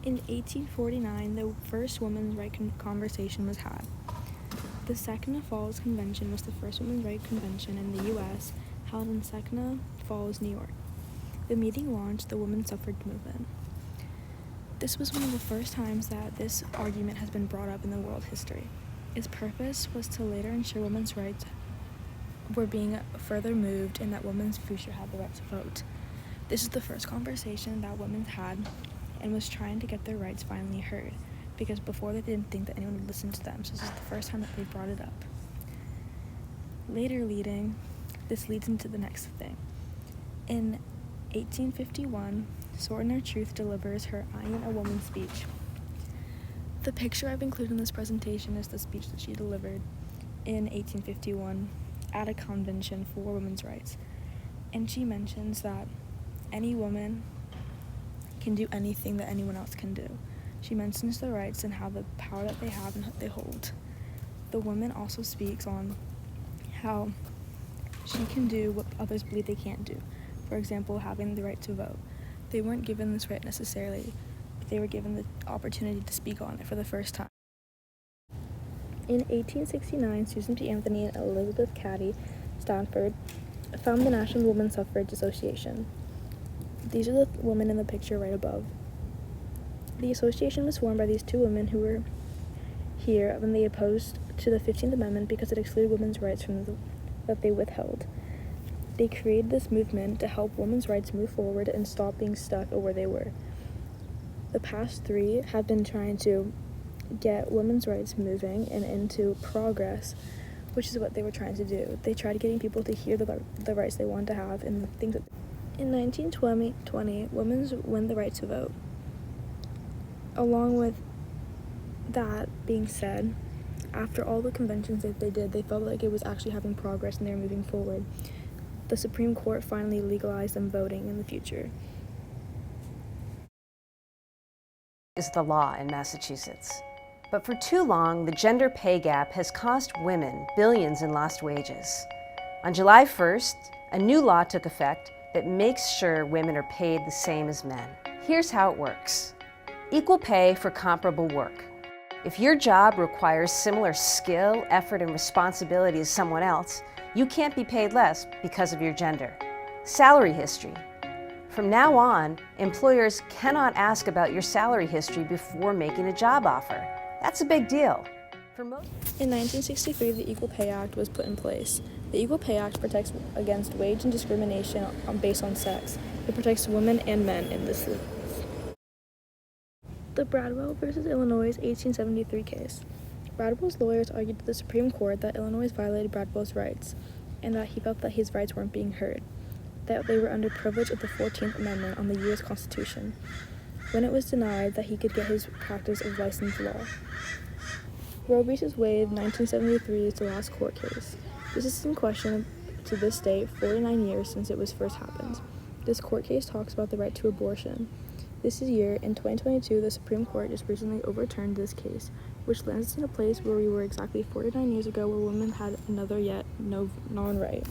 In 1849, the first women's rights conversation was had. The Second Falls Convention was the first women's rights convention in the U.S. held in Second Falls, New York. The meeting launched the women's suffrage movement. This was one of the first times that this argument has been brought up in the world history. Its purpose was to later ensure women's rights were being further moved and that women's future had the right to vote. This is the first conversation that women had and was trying to get their rights finally heard, because before they didn't think that anyone would listen to them, so this is the first time that they brought it up. This leads into the next thing. In 1851, Sojourner Truth delivers her I Am a Woman speech. The picture I've included in this presentation is the speech that she delivered in 1851 at a convention for women's rights. And she mentions that any woman can do anything that anyone else can do. She mentions the rights and how the power that they have and they hold. The woman also speaks on how she can do what others believe they can't do. For example, having the right to vote. They weren't given this right necessarily, but they were given the opportunity to speak on it for the first time. In 1869, Susan B. Anthony and Elizabeth Cady Stanford founded the National Women's Suffrage Association. These are the women in the picture right above. The association was formed by these two women who were here when they opposed to the 15th Amendment because it excluded women's rights that they withheld. They created this movement to help women's rights move forward and stop being stuck where they were. The past three have been trying to get women's rights moving and into progress, which is what they were trying to do. They tried getting people to hear the rights they wanted to have and the things that. In 1920, women won the right to vote. Along with that being said, after all the conventions that they did, they felt like it was actually having progress and they were moving forward. The Supreme Court finally legalized them voting in the future. Is the law in Massachusetts. But for too long, the gender pay gap has cost women billions in lost wages. On July 1st, a new law took effect that makes sure women are paid the same as men. Here's how it works. Equal pay for comparable work. If your job requires similar skill, effort, and responsibility as someone else, you can't be paid less because of your gender. Salary history. From now on, employers cannot ask about your salary history before making a job offer. That's a big deal. In 1963, the Equal Pay Act was put in place. The Equal Pay Act protects against wage and discrimination based on sex. It protects women and men in this. The Bradwell versus Illinois 1873 case. Bradwell's lawyers argued to the Supreme Court that Illinois violated Bradwell's rights, and that he felt that his rights weren't being heard, that they were under privilege of the 14th Amendment on the U.S. Constitution, when it was denied that he could get his practice of licensed law. Roe v. Wade, 1973 is the last court case. This is in question to this day, 49 years since it was first happened. This court case talks about the right to abortion. This year, in 2022, the Supreme Court just recently overturned this case, which lands us in a place where we were exactly 49 years ago, where women had another yet no non-right.